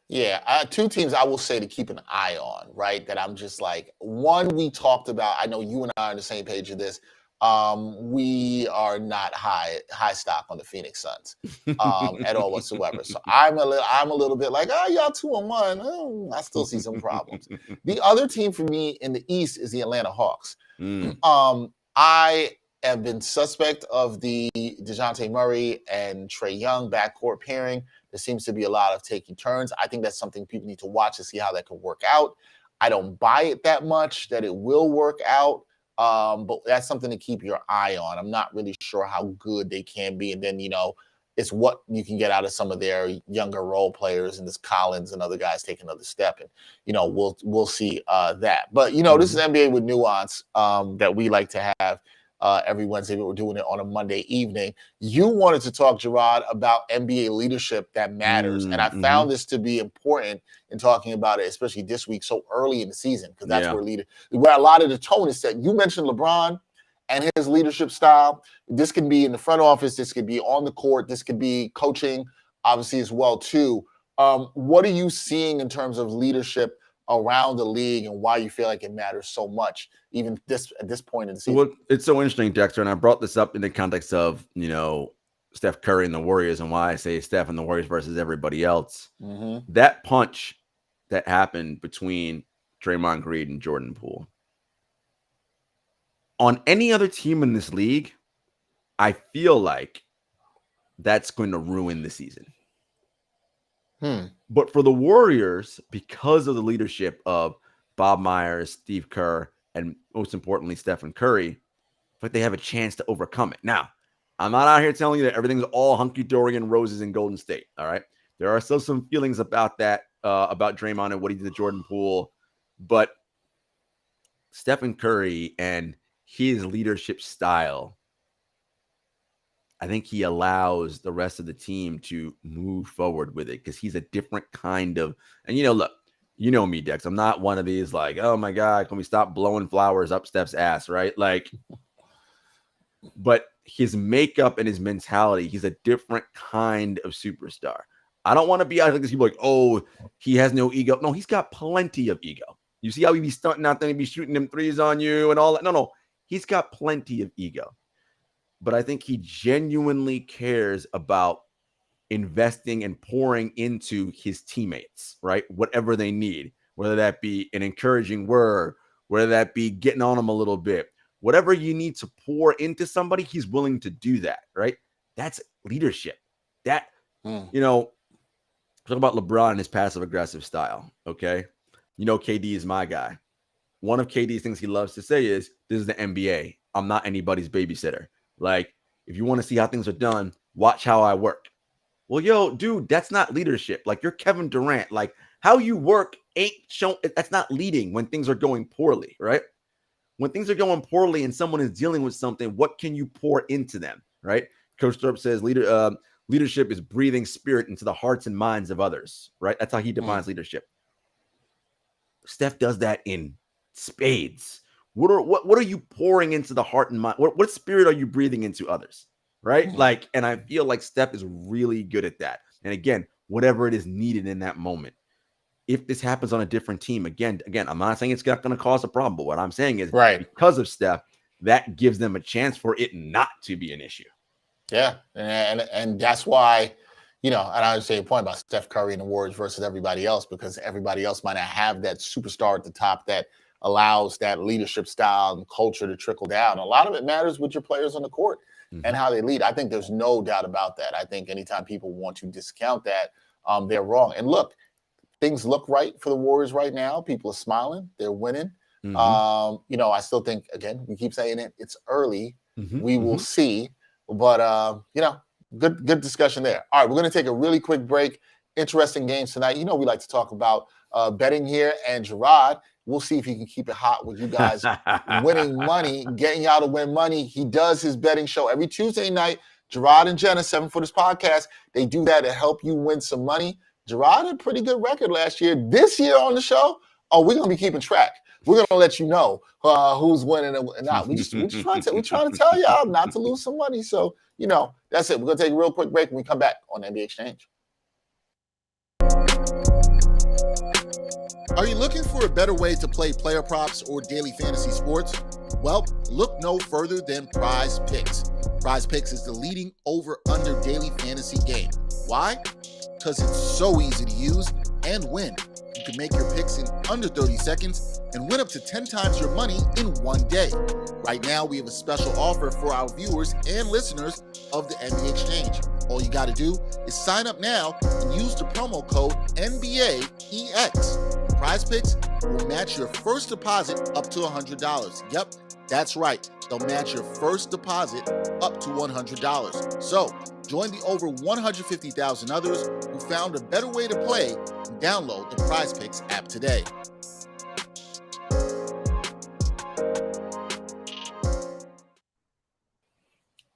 Yeah, two teams I will say to keep an eye on, right? That I'm just like, one we talked about. I know you and I are on the same page of this. We are not high stock on the Phoenix Suns at all whatsoever. So I'm a little bit like, oh, y'all 2-1. Oh, I still see some problems. The other team for me in the East is the Atlanta Hawks. I have been suspect of the DeJounte Murray and Trae Young backcourt pairing. There seems to be a lot of taking turns. I think that's something people need to watch to see how that can work out. I don't buy it that much that it will work out, but that's something to keep your eye on. I'm not really sure how good they can be. And then, it's what you can get out of some of their younger role players and this Collins and other guys take another step. And, we'll see that. But, this is NBA with nuance that we like to have every Wednesday, but we're doing it on a Monday evening. You wanted to talk, Jarod, about NBA leadership that matters. And I found this to be important in talking about it, especially this week, so early in the season, because that's where a lot of the tone is set. You mentioned LeBron and his leadership style. This can be in the front office. This could be on the court. This could be coaching, obviously, as well, too. What are you seeing in terms of leadership around the league and why you feel like it matters so much, even at this point in the season? Well, it's so interesting, Dexter, and I brought this up in the context of, Steph Curry and the Warriors and why I say Steph and the Warriors versus everybody else. That punch that happened between Draymond Green and Jordan Poole. On any other team in this league, I feel like that's going to ruin the season. But for the Warriors, because of the leadership of Bob Myers, Steve Kerr, and most importantly, Stephen Curry, but they have a chance to overcome it. Now, I'm not out here telling you that everything's all hunky-dory and roses in Golden State, all right? There are still some feelings about that, about Draymond and what he did to Jordan Poole, but Stephen Curry and his leadership style, I think he allows the rest of the team to move forward with it because he's a different kind of, and look, you know me, Dex. I'm not one of these like, oh my God, can we stop blowing flowers up Steph's ass, right? Like, but his makeup and his mentality, he's a different kind of superstar. I don't want to be out like this people like, oh, he has no ego. No, he's got plenty of ego. You see how he be stunting out there and be shooting them threes on you and all that? No, he's got plenty of ego. But I think he genuinely cares about investing and pouring into his teammates, right? Whatever they need, whether that be an encouraging word, whether that be getting on them a little bit, whatever you need to pour into somebody, he's willing to do that, right? That's leadership. That, talk about LeBron and his passive aggressive style, okay? KD is my guy. One of KD's things he loves to say is, this is the NBA. I'm not anybody's babysitter. Like, if you want to see how things are done, watch how I work. Well, yo, dude, that's not leadership. Like, you're Kevin Durant. Like, how you work ain't shown. That's not leading when things are going poorly, right? When things are going poorly and someone is dealing with something, what can you pour into them, right? Coach Thorpe says leadership is breathing spirit into the hearts and minds of others, right? That's how he defines leadership. Steph does that in spades. What are you pouring into the heart and mind? What spirit are you breathing into others? Right? Like, and I feel like Steph is really good at that. And again, whatever it is needed in that moment. If this happens on a different team, again, I'm not saying it's not going to cause a problem, but what I'm saying is because of Steph, that gives them a chance for it not to be an issue. Yeah. And that's why, and I would say your point about Steph Curry and the Warriors versus everybody else, because everybody else might not have that superstar at the top that allows that leadership style and culture to trickle down. A lot of it matters with your players on the court and how they lead. I think there's no doubt about that. I think anytime people want to discount that, they're wrong. And look, things look right for the Warriors right now. People are smiling. They're winning. I still think, again, we keep saying it, it's early. We will see. But, good discussion there. All right, we're going to take a really quick break. interesting games tonight. You know, we like to talk about betting here. And Jarod, we'll see if he can keep it hot with you guys winning money, getting y'all to win money. He does his betting show every Tuesday night. Jarod and Jenna, 7 Footers Podcast, they do that to help you win some money. Jarod had a pretty good record last year. This year on the show, we're going to be keeping track. We're going to let you know who's winning and not. We're trying to tell y'all not to lose some money. So, you know, that's it. We're going to take a real quick break when we come back on NBA Exchange. Are you looking for a better way to play player props or daily fantasy sports? Well, look no further than Prize Picks. Prize Picks is the leading over-under daily fantasy game. Why? Because it's so easy to use and win. You can make your picks in under 30 seconds and win up to 10 times your money in one day. Right now, we have a special offer for our viewers and listeners of the NBA Exchange. All you got to do is sign up now and use the promo code NBAEX. Prize Picks will match your first deposit up to $100. Yep, that's right. They'll match your first deposit up to $100. So, join the over 150,000 others who found a better way to play and download the Prize Picks app today.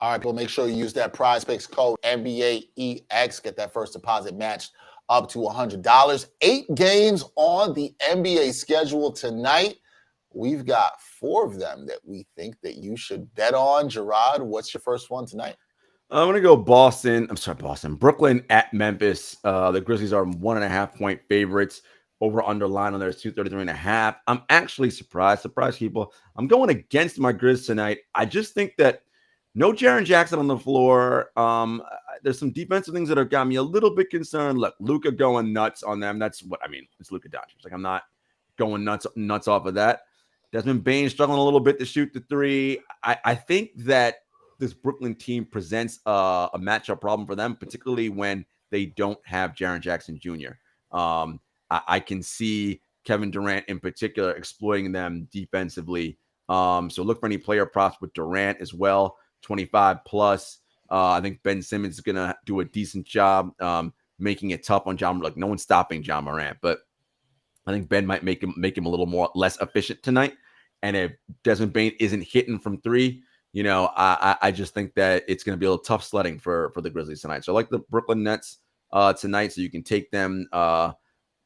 All right, well, make sure you use that Prize Picks code NBAEX. Get that first deposit matched up to $100. 8 games on the NBA schedule tonight. We've got 4 of them that we think that you should bet on. Jarod, what's your first one tonight? I'm going to go Boston. Brooklyn at Memphis. The Grizzlies are 1.5 point favorites. Over under line on there is 233.5. I'm actually surprised people. I'm going against my Grizz tonight. I just think that no Jaren Jackson on the floor. There's some defensive things that have got me a little bit concerned. Look, Luka going nuts on them. That's what I mean. It's Luka Doncic. Like, I'm not going nuts off of that. Desmond Bane struggling a little bit to shoot the three. I think that this Brooklyn team presents a matchup problem for them, particularly when they don't have Jaren Jackson Jr. I can see Kevin Durant in particular exploiting them defensively. So look for any player props with Durant as well. 25 plus. I think Ben Simmons is going to do a decent job making it tough on John. Like, no one's stopping John Morant, but I think Ben might make him a little less efficient tonight. And if Desmond Bane isn't hitting from 3, you know, I just think that it's going to be a little tough sledding for the Grizzlies tonight. So I like the Brooklyn Nets tonight, so you can take them +1.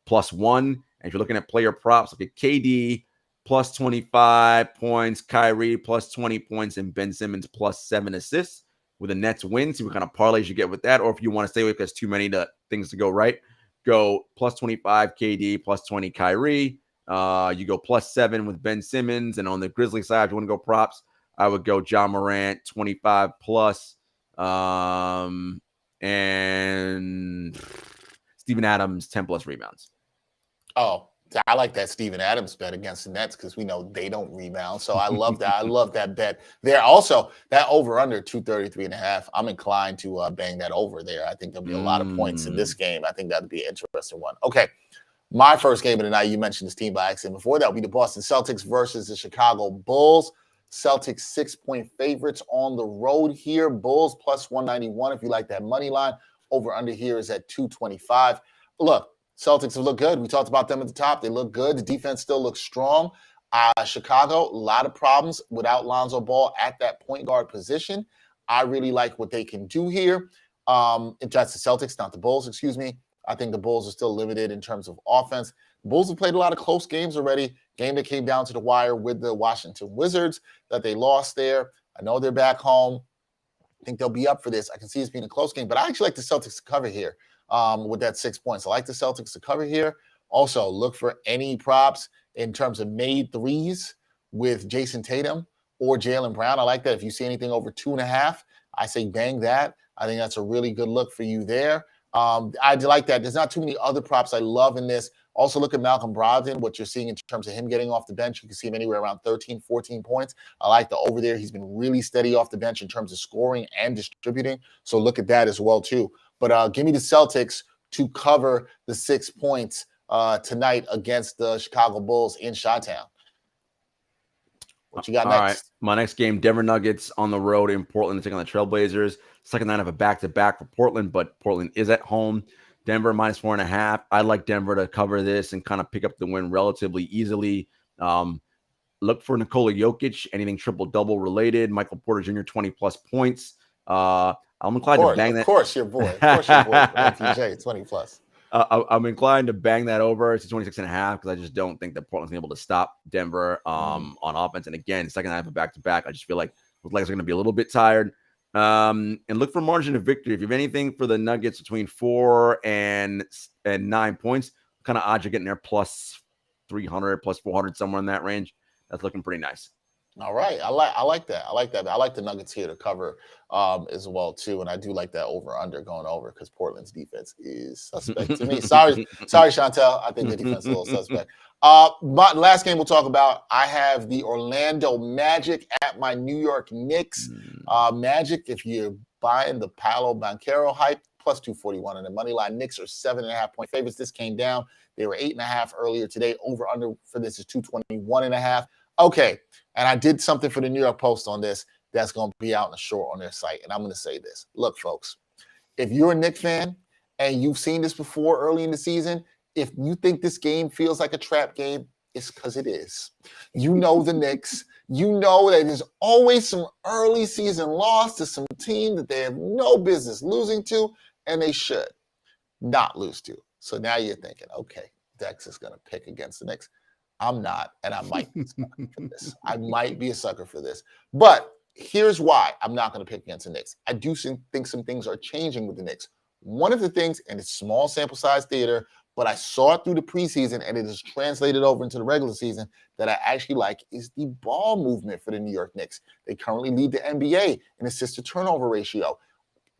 And if you're looking at player props, look at KD plus 25 points, Kyrie plus 20 points, and Ben Simmons plus 7 assists with a Nets win. See what kind of parlays you get with that. Or if you want to stay away because too many things to go right, go plus 25 KD, plus 20 Kyrie. You go plus 7 with Ben Simmons. And on the Grizzly side, if you want to go props, I would go John Morant 25 plus, and Steven Adams 10 plus rebounds. Oh, I like that Steven Adams bet against the Nets because we know they don't rebound. So I love that. I love that bet there. Also, that over under 233.5. I'm inclined to bang that over there. I think there'll be a lot of points in this game. I think that'd be an interesting one. Okay. My first game of the night, you mentioned this team by accident before. That would be the Boston Celtics versus the Chicago Bulls. Celtics 6-point favorites on the road here. Bulls plus 191 if you like that money line. Over under here is at 225. Look, Celtics have looked good. We talked about them at the top. They look good. The defense still looks strong. Chicago, a lot of problems without Lonzo Ball at that point guard position. I really like what they can do here. That's the Celtics, not the Bulls, excuse me. I think the Bulls are still limited in terms of offense. The Bulls have played a lot of close games already. Game that came down to the wire with the Washington Wizards that they lost there. I know they're back home. I think they'll be up for this. I can see this being a close game, but I actually like the Celtics to cover here with that 6 points. I like the Celtics to cover here. Also, look for any props in terms of made threes with Jason Tatum or Jaylen Brown. I like that. If you see anything over 2.5, I say bang that. I think that's a really good look for you there. I like that. There's not too many other props I love in this. Also, look at Malcolm Brogdon, what you're seeing in terms of him getting off the bench. You can see him anywhere around 13, 14 points. I like the over there. He's been really steady off the bench in terms of scoring and distributing. So look at that as well, too. But give me the Celtics to cover the 6 points tonight against the Chicago Bulls in Chi-Town. What you got next? All right. My next game, Denver Nuggets on the road in Portland, taking on the Trailblazers. Second night of a back-to-back for Portland, but Portland is at home. Denver minus 4.5. I like Denver to cover this and kind of pick up the win relatively easily. Look for Nikola Jokic, anything triple-double related. Michael Porter Jr., 20-plus points. I'm inclined to bang that. Of course, your boy, MPJ, 20-plus. I'm inclined to bang that over to 26.5 because I just don't think that Portland's able to stop Denver on offense. And again, second half of back-to-back, I just feel like those legs are going to be a little bit tired. And look for margin of victory. If you have anything for the Nuggets between 4 and 9 points, kind of odds you're getting there plus 300, plus 400, somewhere in that range. That's looking pretty nice. All right. I like that. I like the Nuggets here to cover as well, too. And I do like that over-under going over because Portland's defense is suspect to me. Sorry, Chantel. I think the defense is a little suspect. But last game we'll talk about, I have the Orlando Magic at my New York Knicks. Magic, if you're buying the Paolo Banchero hype, plus 241 on the money line. Knicks are 7.5-point favorites. This came down. They were 8.5 earlier today. Over-under for this is 221.5. Okay, and I did something for the New York Post on this that's going to be out in the short on their site, and I'm going to say this. Look, folks, if you're a Knicks fan and you've seen this before early in the season, if you think this game feels like a trap game, it's because it is. You know the Knicks. You know that there's always some early season loss to some team that they have no business losing to, and they should not lose to. So now you're thinking, okay, Dex is going to pick against the Knicks. I'm not, and I might be a sucker for this. I might be a sucker for this. But here's why I'm not going to pick against the Knicks. I do think some things are changing with the Knicks. One of the things, and it's small sample size theater, but I saw it through the preseason, and it is translated over into the regular season, that I actually like is the ball movement for the New York Knicks. They currently lead the NBA in assist-to-turnover ratio.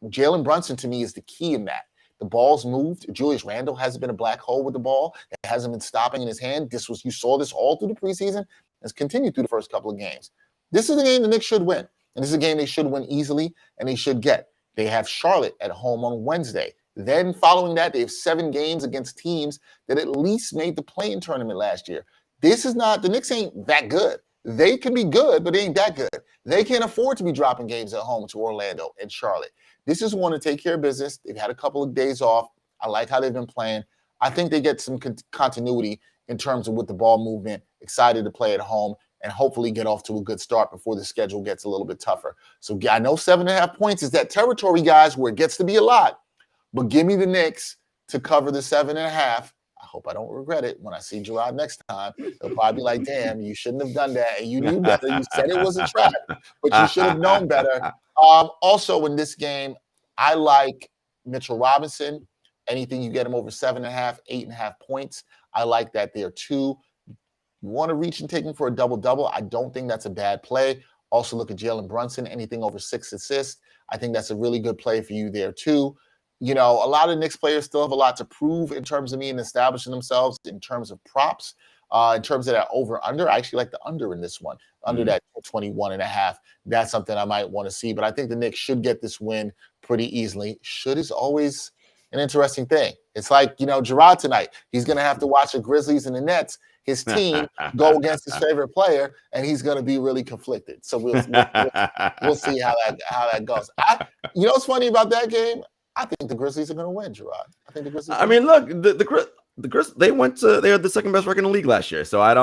Jalen Brunson, to me, is the key in that. The ball's moved. Julius Randle hasn't been a black hole with the ball. It hasn't been stopping in his hand. You saw this all through the preseason. It's continued through the first couple of games. This is a game the Knicks should win. And this is a game they should win easily, and they should get. They have Charlotte at home on Wednesday. Then following that, they have 7 games against teams that at least made the play-in tournament last year. The Knicks ain't that good. They can be good, but they ain't that good. They can't afford to be dropping games at home to Orlando and Charlotte. This is one to take care of business. They've had a couple of days off. I like how they've been playing. I think they get some continuity in terms of with the ball movement, excited to play at home, and hopefully get off to a good start before the schedule gets a little bit tougher. So I know 7.5 points is that territory, guys, where it gets to be a lot. But give me the Knicks to cover the 7.5. I hope I don't regret it when I see Jarod next time. He'll probably be like, damn, you shouldn't have done that. And you knew better. You said it was a trap, but you should have known better. Also in this game, I like Mitchell Robinson. Anything you get him over 7.5, 8.5 points. I like that there too. You want to reach and take him for a double-double. I don't think that's a bad play. Also look at Jalen Brunson. Anything over 6 assists. I think that's a really good play for you there too. You know, a lot of Knicks players still have a lot to prove in terms of establishing themselves in terms of props, in terms of that over-under. I actually like the under in this one, under that 21.5. That's something I might want to see. But I think the Knicks should get this win pretty easily. Should is always an interesting thing. It's like, Jarod tonight. He's going to have to watch the Grizzlies and the Nets, his team, go against his favorite player, and he's going to be really conflicted. So we'll see how that goes. You know what's funny about that game? I think the Grizzlies are going to win, Jarod. I think the Grizzlies. I mean, look, the Grizzlies. They had the second best record in the league last year. So I'm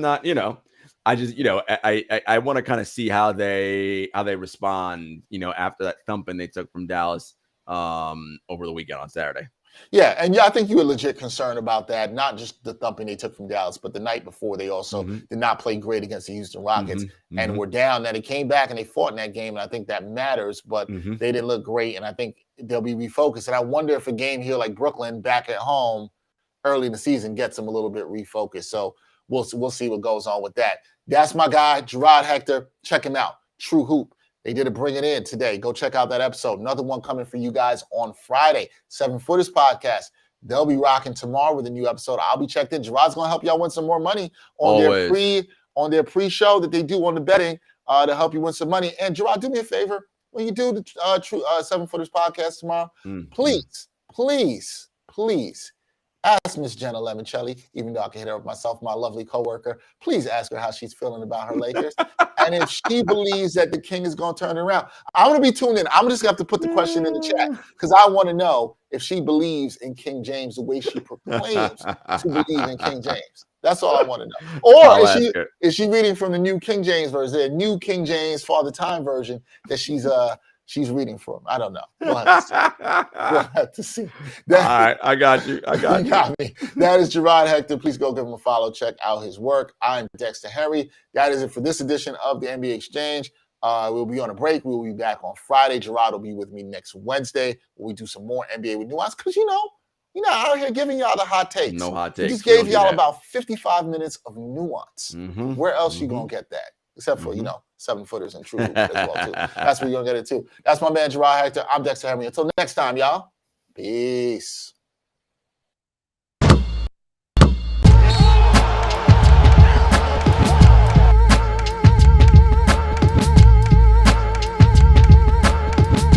not. I just I want to kind of see how they respond. After that thumping they took from Dallas over the weekend on Saturday. Yeah, and I think you were legit concerned about that. Not just the thumping they took from Dallas, but the night before they also did not play great against the Houston Rockets and were down. Now they came back and they fought in that game, and I think that matters. But they didn't look great, and I think they'll be refocused. And I wonder if a game here like Brooklyn back at home early in the season gets them a little bit refocused. So we'll see what goes on with that. That's my guy, Jarod Hector. Check him out. True Hoop. They did a Bring It In today. Go check out that episode. Another one coming for you guys on Friday. 7 Footers Podcast. They'll be rocking tomorrow with a new episode. I'll be checked in. Gerod's going to help y'all win some more money on their pre-show that they do on the betting to help you win some money. And Jarod, do me a favor. When you do the 7 Footers Podcast tomorrow, please Ask Miss Jenna Lemoncelli, even though I can hit her up myself, my lovely coworker. Please ask her how she's feeling about her Lakers. And if she believes that the King is going to turn it around, I'm going to be tuned in. I'm just going to have to put the question in the chat because I want to know if she believes in King James the way she proclaims to believe in King James. That's all I want to know. Or is she reading from the new King James version, the new King James Father Time version that she's reading from? I don't know. We'll have to see. We'll have to see. All right, I got you. You got me. That is Jarod Hector. Please go give him a follow. Check out his work. I'm Dexter Henry. That is it for this edition of the NBA Exchange. We'll be on a break. We'll be back on Friday. Jarod will be with me next Wednesday. We do some more NBA with nuance because out here giving y'all the hot takes. No hot takes. We just gave y'all about 55 minutes of nuance. Mm-hmm. Where else you gonna get that? Except for 7-footers and true hoop as well too. That's where you're gonna get it too. That's my man Jarod Hector. I'm Dexter Henry. Until next time, y'all. Peace.